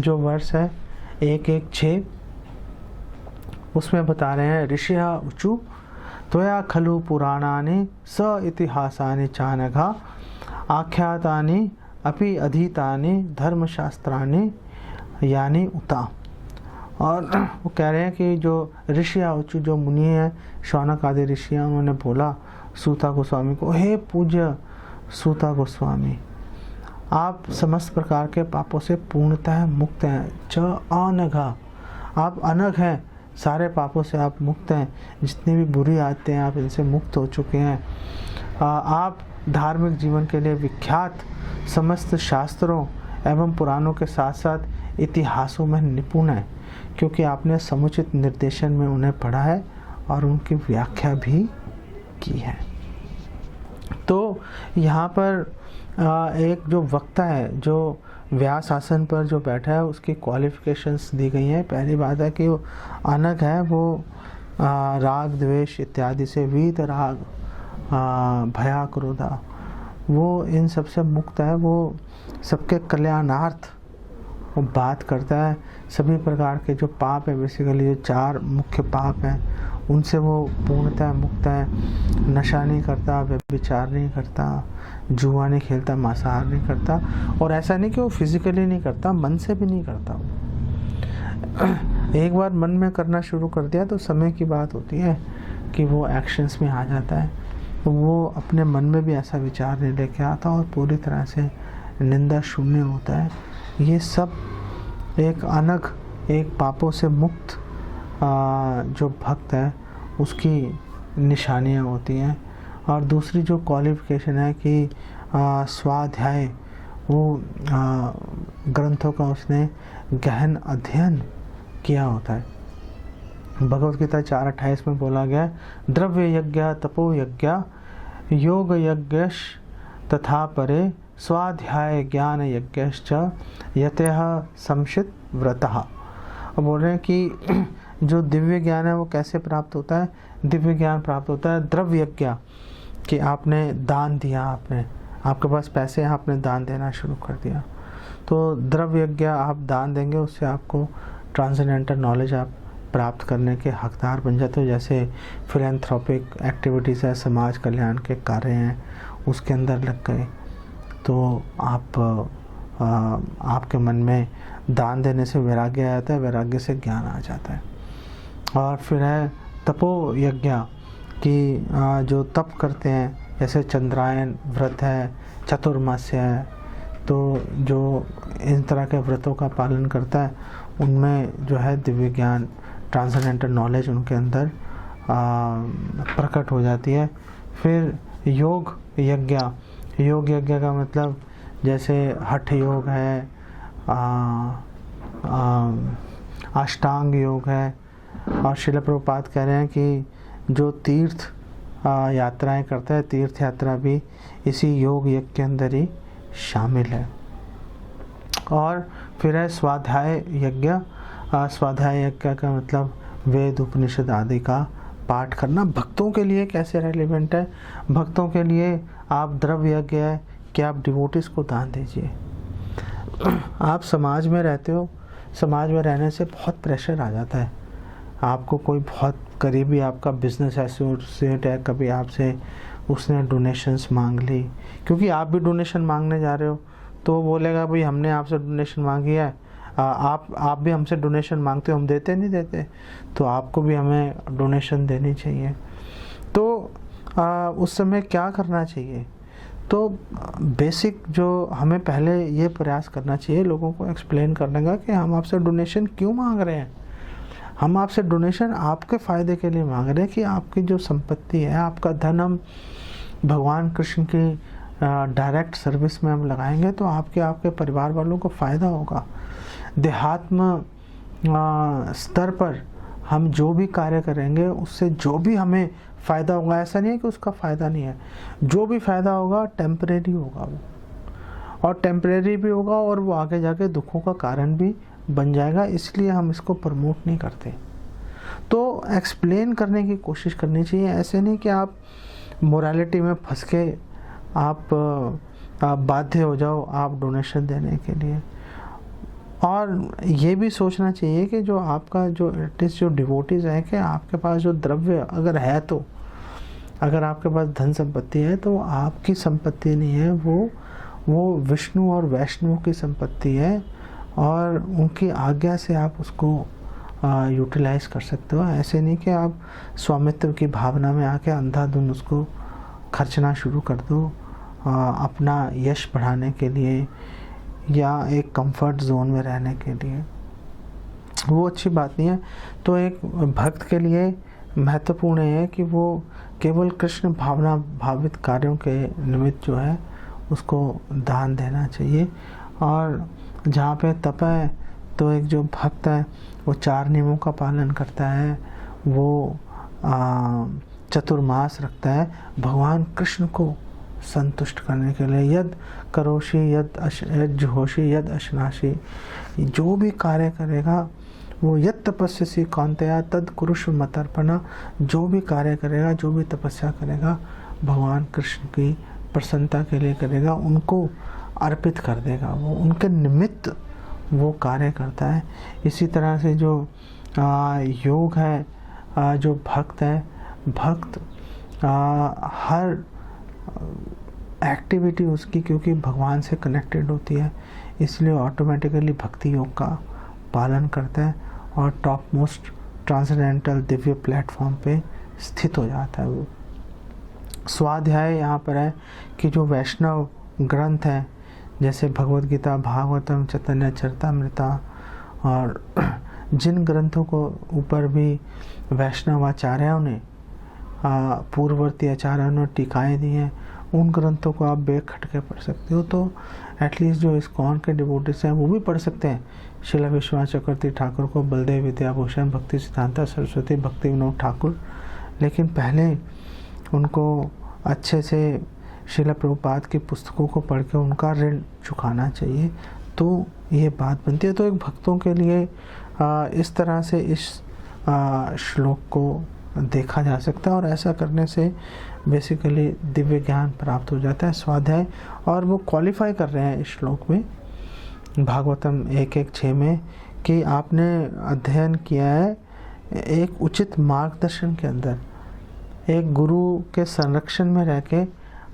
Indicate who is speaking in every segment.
Speaker 1: जो वर्ष है 116 उसमें बता रहे हैं, ऋषिया ऊचु त्वया खलु पुराणानि स इतिहासानि चानघा आख्यातानि अपि अधीतानि धर्मशास्त्रानि यानी उता। और वो कह रहे हैं कि जो ऋषि ऊचु जो मुनि है, शौनक आदि ऋषि हैं, उन्होंने बोला सूता गोस्वामी को, हे पूज्य सूता गोस्वामी, आप समस्त प्रकार के पापों से पूर्णतः मुक्त हैं। च अनघा, आप अनघ हैं, सारे पापों से आप मुक्त हैं, जितनी भी बुरी आदतें हैं आप इनसे मुक्त हो चुके हैं। आप धार्मिक जीवन के लिए विख्यात समस्त शास्त्रों एवं पुराणों के साथ साथ इतिहासों में निपुण हैं, क्योंकि आपने समुचित निर्देशन में उन्हें पढ़ा है और उनकी व्याख्या भी की है। तो यहाँ पर एक जो वक्ता है, जो व्यास आसन पर जो बैठा है, उसकी क्वालिफिकेशंस दी गई हैं। पहली बात है कि वो अनग है, वो राग द्वेष इत्यादि से, वीत राग भया क्रोधा, वो इन सब से मुक्त है, वो सबके कल्याणार्थ वो बात करता है। सभी प्रकार के जो पाप है, बेसिकली जो 4 मुख्य पाप हैं, उनसे वो पूर्णतः मुक्त है। नशा नहीं करता, व्यभिचार नहीं करता, जुआ नहीं खेलता, मांसाहार नहीं करता, और ऐसा नहीं कि वो फिजिकली नहीं करता, मन से भी नहीं करता। एक बार मन में करना शुरू कर दिया तो समय की बात होती है कि वो एक्शंस में आ जाता है। तो वो अपने मन में भी ऐसा विचार नहीं लेके आता और पूरी तरह से निंदा शून्य होता है। ये सब एक अनग, एक पापों से मुक्त जो भक्त है उसकी निशानियाँ होती हैं। और दूसरी जो क्वालिफिकेशन है कि स्वाध्याय, वो ग्रंथों का उसने गहन अध्ययन किया होता है। भगवत गीता 4:28 में बोला गया, द्रव्य यज्ञ तपो यज्ञ योग यज्ञ तथा परे स्वाध्याय ज्ञान यज्ञश्च यतः संशित व्रतः। अब बोल रहे हैं कि जो दिव्य ज्ञान है वो कैसे प्राप्त होता है? दिव्य ज्ञान प्राप्त होता है द्रव्य यज्ञ, कि आपने दान दिया, आपके पास पैसे हैं, आपने दान देना शुरू कर दिया, तो द्रव्य यज्ञ आप दान देंगे, उससे आपको ट्रांसेंडेंटल नॉलेज आप प्राप्त करने के हकदार बन जाते हो। जैसे फिलैंथ्रोपिक एक्टिविटीज़ है, समाज कल्याण के कार्य हैं, उसके अंदर लग गए तो आपके मन में दान देने से वैराग्य आ जाता है, वैराग्य से ज्ञान आ जाता है। और फिर है तपो यज्ञ, कि जो तप करते हैं, जैसे चंद्रायन व्रत है, चतुर्मास्य है, तो जो इन तरह के व्रतों का पालन करता है उनमें जो है दिव्य ज्ञान, ट्रांसेंडेंटल नॉलेज उनके अंदर प्रकट हो जाती है। फिर योग यज्ञ, योग यज्ञ का मतलब जैसे हठ योग है, अष्टांग योग है। और श्रील प्रभुपाद कह रहे हैं कि जो तीर्थ यात्राएं करते हैं, तीर्थ यात्रा भी इसी योग यज्ञ के अंदर ही शामिल है। और फिर है स्वाध्याय यज्ञ। स्वाध्याय यज्ञ का मतलब वेद उपनिषद आदि का पाठ करना। भक्तों के लिए कैसे रेलिवेंट है? भक्तों के लिए आप द्रव्य यज्ञ है कि आप डिवोटिस को दान दीजिए। आप समाज में रहते हो, समाज में रहने से बहुत प्रेशर आ जाता है। आपको कोई बहुत करीबी आपका बिजनेस एसोसिएट है, कभी आपसे उसने डोनेशंस मांग ली, क्योंकि आप भी डोनेशन मांगने जा रहे हो, तो वो बोलेगा भाई हमने आपसे डोनेशन मांगी है, आप भी हमसे डोनेशन मांगते हो, हम देते नहीं देते, तो आपको भी हमें डोनेशन देनी चाहिए। तो उस समय क्या करना चाहिए? तो बेसिक जो हमें पहले ये प्रयास करना चाहिए लोगों को एक्सप्लेन करने का कि हम आपसे डोनेशन क्यों मांग रहे हैं। हम आपसे डोनेशन आपके फ़ायदे के लिए मांग रहे हैं कि आपकी जो संपत्ति है, आपका धन हम भगवान कृष्ण की डायरेक्ट सर्विस में हम लगाएंगे तो आपके परिवार वालों को फ़ायदा होगा। देहात्म स्तर पर हम जो भी कार्य करेंगे उससे जो भी हमें फ़ायदा होगा, ऐसा नहीं है कि उसका फ़ायदा नहीं है, जो भी फ़ायदा होगा टेम्परेरी होगा वो, और टेम्परेरी भी होगा और वो आगे जाके दुखों का कारण भी बन जाएगा, इसलिए हम इसको प्रमोट नहीं करते। तो एक्सप्लेन करने की कोशिश करनी चाहिए। ऐसे नहीं कि आप मोरालिटी में फंस के आप बाध्य हो जाओ आप डोनेशन देने के लिए। और ये भी सोचना चाहिए कि जो आपका जो एटलीस्ट जो डिवोटीज है कि आपके पास जो द्रव्य अगर है, तो अगर आपके पास धन संपत्ति है तो आपकी संपत्ति नहीं है, वो विष्णु और वैष्णव की संपत्ति है, और उनकी आज्ञा से आप उसको यूटिलाइज कर सकते हो। ऐसे नहीं कि आप स्वामित्व की भावना में आके अंधाधुंध उसको खर्चना शुरू कर दो अपना यश बढ़ाने के लिए या एक कंफर्ट जोन में रहने के लिए। वो अच्छी बात नहीं है। तो एक भक्त के लिए महत्वपूर्ण है कि वो केवल कृष्ण भावना भावित कार्यों के निमित्त जो है उसको दान देना चाहिए। और जहाँ पे तप है तो एक जो भक्त है वो 4 नियमों का पालन करता है, वो चतुर्मास रखता है भगवान कृष्ण को संतुष्ट करने के लिए। यद करोषि यद जुहोषि यद अशनाशी, जो भी कार्य करेगा वो यद तपस्या कौन्तेय तद कुरुषु मतर्पणा, जो भी कार्य करेगा, जो भी तपस्या करेगा भगवान कृष्ण की प्रसन्नता के लिए करेगा, उनको अर्पित कर देगा, वो उनके निमित्त वो कार्य करता है। इसी तरह से जो योग है, जो भक्त है, भक्त हर एक्टिविटी उसकी क्योंकि भगवान से कनेक्टेड होती है, इसलिए ऑटोमेटिकली भक्ति योग का पालन करता है और top most transcendental Divya platform पे स्थित हो जाता है। वो स्वाध्याय यहाँ पर है कि जो वैष्णव ग्रंथ हैं जैसे भगवद गीता, भागवतम, चैतन्य चरितामृता, और जिन ग्रंथों को ऊपर भी वैष्णव आचार्यों ने पूर्ववर्ती आचार्यों ने टीकाएँ दी हैं, उन ग्रंथों को आप बेखटके पढ़ सकते हो। तो एटलीस्ट जो इस्कॉन के डिवोटीज हैं वो भी पढ़ सकते हैं। श्रील विश्वनाथ चक्रवर्ती ठाकुर को बलदेव विद्याभूषण, भक्ति सिद्धांता सरस्वती, भक्ति विनोद ठाकुर, लेकिन पहले उनको अच्छे से श्रील प्रभुपाद की पुस्तकों को पढ़ के उनका ऋण चुकाना चाहिए। तो ये बात बनती है। तो एक भक्तों के लिए इस तरह से इस श्लोक को देखा जा सकता है, और ऐसा करने से बेसिकली दिव्य ज्ञान प्राप्त हो जाता है। स्वाध्याय, और वो क्वालिफाई कर रहे हैं इस श्लोक में भागवतम 1:1-6 में कि आपने अध्ययन किया है एक उचित मार्गदर्शन के अंदर, एक गुरु के संरक्षण में रह के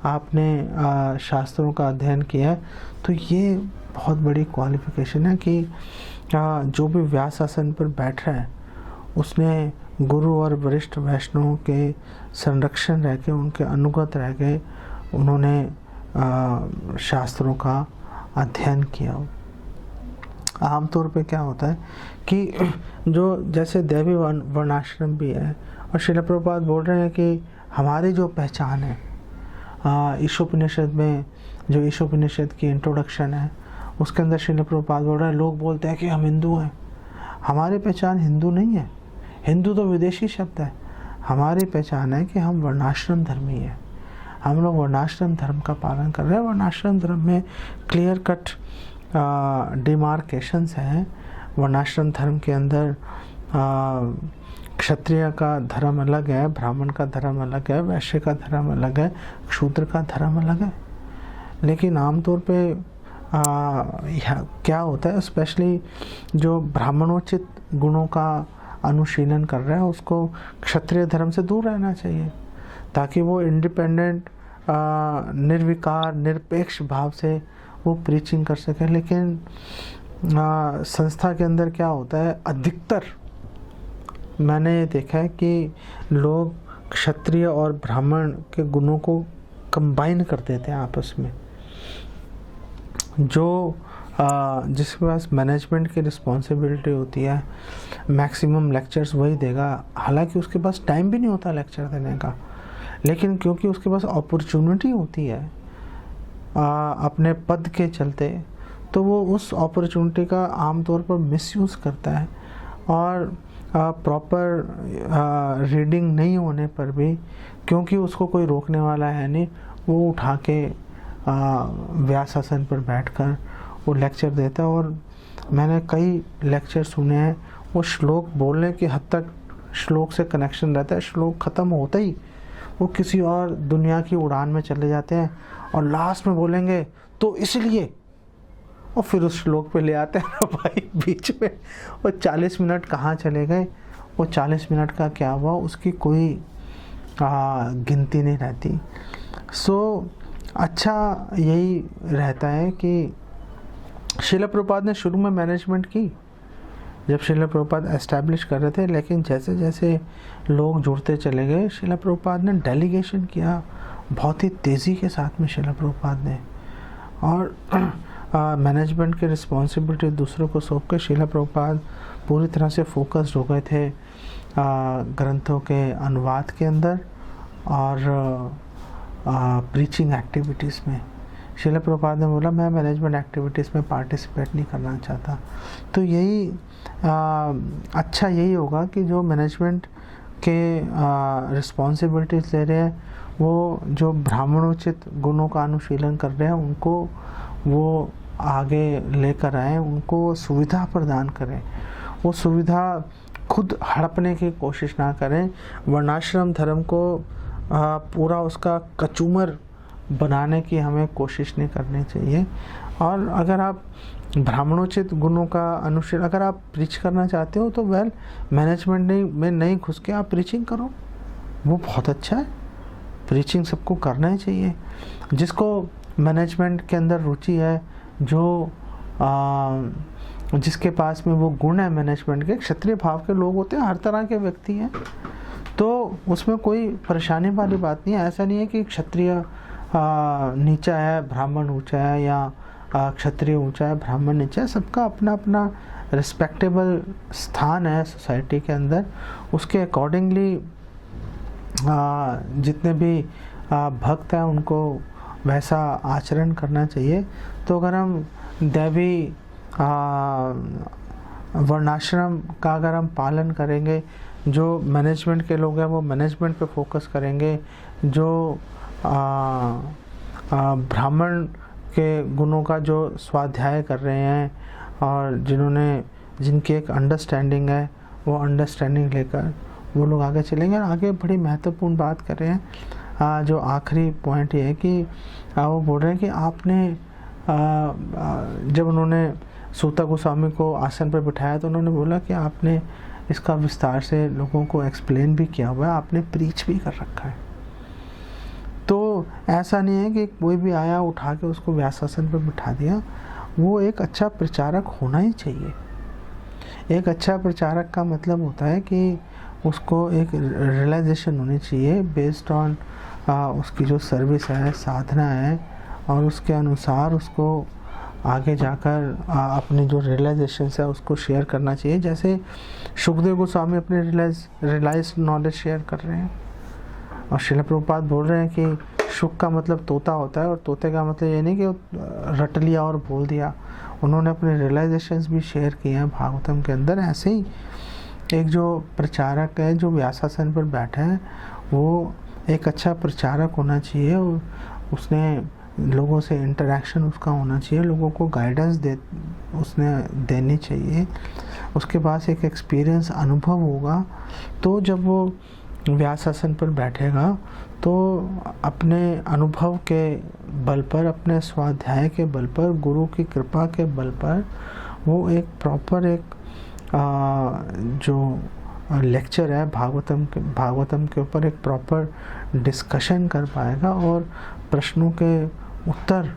Speaker 1: आपने शास्त्रों का अध्ययन किया है। तो ये बहुत बड़ी क्वालिफिकेशन है कि जो भी व्यास आसन पर बैठ रहा है उसने गुरु और वरिष्ठ वैष्णवों के संरक्षण रह के, उनके अनुगत रह के उन्होंने शास्त्रों का अध्ययन किया। आमतौर पे क्या होता है कि जो जैसे दैवी वर्णाश्रम भी है, और श्रील प्रभुपाद बोल रहे हैं कि हमारी जो पहचान है ईशोपनिषद में, जो ईशोपनिषद की इंट्रोडक्शन है उसके अंदर श्रील प्रभुपाद बोल रहे हैं, लोग बोलते हैं कि हम हिंदू हैं, हमारी पहचान हिंदू नहीं है, हिंदू तो विदेशी शब्द है। हमारी पहचान है कि हम वर्णाश्रम धर्मी है, हम लोग वर्णाश्रम धर्म का पालन कर रहे हैं। वर्णाश्रम धर्म में क्लियर कट डिमार्केशंस हैं। वर्णाश्रम धर्म के अंदर क्षत्रिय का धर्म अलग है, ब्राह्मण का धर्म अलग है, वैश्य का धर्म अलग है, शूद्र का धर्म अलग है। लेकिन आमतौर पे क्या होता है, स्पेशली जो ब्राह्मणोचित गुणों का अनुशीलन कर रहा है उसको क्षत्रिय धर्म से दूर रहना चाहिए, ताकि वो इंडिपेंडेंट निर्विकार निरपेक्ष भाव से वो प्रीचिंग कर सके। लेकिन संस्था के अंदर क्या होता है, अधिकतर मैंने ये देखा है कि लोग क्षत्रिय और ब्राह्मण के गुणों को कंबाइन कर देते हैं आपस में। जो जिसके पास मैनेजमेंट की रिस्पॉन्सिबिलिटी होती है, मैक्सिमम लेक्चर्स वही देगा, हालांकि उसके पास टाइम भी नहीं होता लेक्चर देने का, लेकिन क्योंकि उसके पास अपॉर्चुनिटी होती है अपने पद के चलते, तो वो उस अपॉर्चुनिटी का आमतौर पर मिसयूज़ करता है। और प्रॉपर रीडिंग नहीं होने पर भी, क्योंकि उसको कोई रोकने वाला है नहीं, वो उठा के व्यास आसन पर बैठकर वो लेक्चर देता है। और मैंने कई लेक्चर सुने हैं, वो श्लोक बोलने की हद तक श्लोक से कनेक्शन रहता है, श्लोक ख़त्म होते ही वो किसी और दुनिया की उड़ान में चले जाते हैं और लास्ट में बोलेंगे तो इसलिए, और फिर उस श्लोक पे ले आते हैं ना भाई बीच में। वो 40 मिनट कहाँ चले गए, वो 40 मिनट का क्या हुआ, उसकी कोई गिनती नहीं रहती। सो अच्छा यही रहता है कि श्रील प्रभुपाद ने शुरू में मैनेजमेंट की जब श्रील प्रभुपाद एस्टैब्लिश कर रहे थे, लेकिन जैसे जैसे लोग जुड़ते चले गए श्रील प्रभुपाद ने डेलीगेशन किया बहुत ही तेज़ी के साथ में श्रील प्रभुपाद ने, और मैनेजमेंट की रिस्पॉन्सिबिलिटी दूसरों को सौंप के श्रील प्रभुपाद पूरी तरह से फोकस्ड हो गए थे ग्रंथों के अनुवाद के अंदर और प्रीचिंग एक्टिविटीज़ में। श्रील प्रभुपाद ने बोला मैं मैनेजमेंट एक्टिविटीज़ में पार्टिसिपेट नहीं करना चाहता। तो यही अच्छा यही होगा कि जो मैनेजमेंट के रिस्पॉन्सिबिलिटीज़ ले रहे हैं वो जो ब्राह्मणोचित गुणों का अनुशीलन कर रहे हैं उनको वो आगे लेकर आएँ, उनको सुविधा प्रदान करें, वो सुविधा खुद हड़पने की कोशिश ना करें, वर्णाश्रम धर्म को पूरा उसका कचूमर बनाने की हमें कोशिश नहीं करनी चाहिए। और अगर आप ब्राह्मणोचित गुणों का अनुशीलन अगर आप प्रीच करना चाहते हो तो वेल मैनेजमेंट में नहीं घुस के आप प्रीचिंग करो, वो बहुत अच्छा है। प्रीचिंग सबको करना ही चाहिए। जिसको मैनेजमेंट के अंदर रुचि है, जो जिसके पास में वो गुण है मैनेजमेंट के, क्षत्रिय भाव के लोग होते हैं, हर तरह के व्यक्ति हैं, तो उसमें कोई परेशानी वाली बात नहीं है। ऐसा नहीं है कि क्षत्रिय नीचा है ब्राह्मण ऊंचा है या क्षत्रिय ऊंचा है ब्राह्मण नीचा है। सबका अपना अपना रिस्पेक्टेबल स्थान है सोसाइटी के अंदर, उसके अकॉर्डिंगली जितने भी भक्त हैं उनको वैसा आचरण करना चाहिए। तो अगर हम दैवी वर्णाश्रम का अगर हम पालन करेंगे, जो मैनेजमेंट के लोग हैं वो मैनेजमेंट पे फोकस करेंगे, जो ब्राह्मण के गुणों का जो स्वाध्याय कर रहे हैं और जिनकी एक अंडरस्टैंडिंग है, वो अंडरस्टैंडिंग लेकर वो लोग आगे चलेंगे। और आगे बड़ी महत्वपूर्ण बात कर रहे हैं, जो आखिरी पॉइंट ये है कि वो बोल रहे हैं कि आपने जब उन्होंने सूता गोस्वामी को आसन पर बिठाया तो उन्होंने बोला कि आपने इसका विस्तार से लोगों को एक्सप्लेन भी किया हुआ है, आपने प्रीच भी कर रखा है। तो ऐसा नहीं है कि कोई भी आया उठा के उसको व्यासासन पर बिठा दिया। वो एक अच्छा प्रचारक होना ही चाहिए। एक अच्छा प्रचारक का मतलब होता है कि उसको एक रियलाइजेशन होनी चाहिए बेस्ड ऑन उसकी जो सर्विस है, साधना है, और उसके अनुसार उसको आगे जाकर अपनी जो रियलाइजेशन है उसको शेयर करना चाहिए। जैसे सुखदेव गोस्वामी अपने रियलाइज नॉलेज शेयर कर रहे हैं, और श्रील प्रभुपाद बोल रहे हैं कि सुख का मतलब तोता होता है, और तोते का मतलब ये नहीं कि रट लिया और बोल दिया। उन्होंने अपने रियलाइजेशंस भी शेयर किए हैं भागवतम के अंदर। ऐसे ही एक जो प्रचारक है जो व्यासासन पर बैठा है वो एक अच्छा प्रचारक होना चाहिए, और उसने लोगों से इंटरेक्शन उसका होना चाहिए, लोगों को गाइडेंस उसने देनी चाहिए, उसके पास एक एक्सपीरियंस अनुभव होगा। तो जब वो व्यासासन पर बैठेगा तो अपने अनुभव के बल पर, अपने स्वाध्याय के बल पर, गुरु की कृपा के बल पर वो एक प्रॉपर एक जो लेक्चर है भागवतम के ऊपर एक प्रॉपर डिस्कशन कर पाएगा और प्रश्नों के उत्तर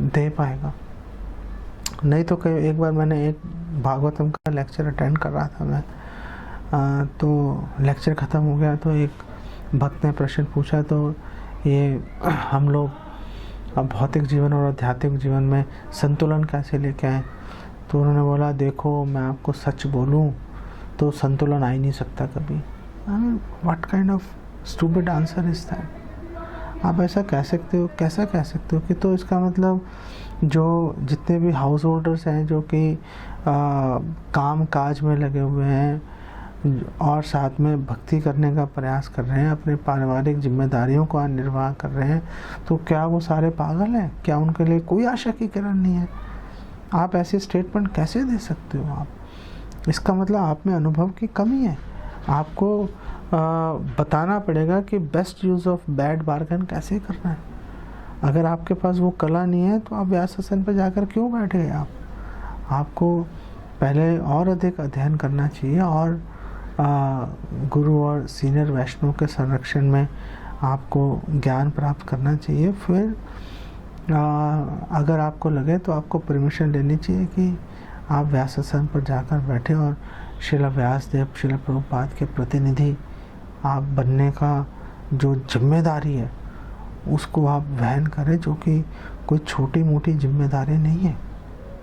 Speaker 1: दे पाएगा। नहीं तो कई एक बार मैंने एक भागवतम का लेक्चर अटेंड कर रहा था मैं, तो लेक्चर ख़त्म हो गया तो एक भक्त ने प्रश्न पूछा, तो ये हम लोग भौतिक जीवन और आध्यात्मिक जीवन में संतुलन कैसे लेके आए। तो उन्होंने बोला देखो मैं आपको सच बोलूं तो संतुलन आ ही नहीं सकता कभी। What kind of stupid answer is that. आप ऐसा कह सकते हो, कैसा कह सकते हो कि तो इसका मतलब जो जितने भी हाउस होल्डर्स हैं जो कि काम काज में लगे हुए हैं और साथ में भक्ति करने का प्रयास कर रहे हैं, अपने पारिवारिक जिम्मेदारियों का निर्वाह कर रहे हैं, तो क्या वो सारे पागल हैं? क्या उनके लिए कोई आशा की किरण नहीं है? आप ऐसे स्टेटमेंट कैसे दे सकते हो? आप इसका मतलब आप में अनुभव की कमी है। आपको बताना पड़ेगा कि best use of bad bargain कैसे करना है। अगर आपके पास वो कला नहीं है तो आप व्यास आसन पर जाकर क्यों बैठ गए आप? आपको पहले और अधिक अध्ययन करना चाहिए और गुरु और सीनियर वैष्णव के संरक्षण में आपको ज्ञान प्राप्त करना चाहिए। फिर अगर आपको लगे तो आपको परमिशन लेनी चाहिए कि आप व्यास आसन पर जाकर बैठे और श्रील व्यासदेव, श्रील प्रभुपाद के प्रतिनिधि आप बनने का जो जिम्मेदारी है उसको आप वहन करें, जो कि कोई छोटी मोटी जिम्मेदारी नहीं है।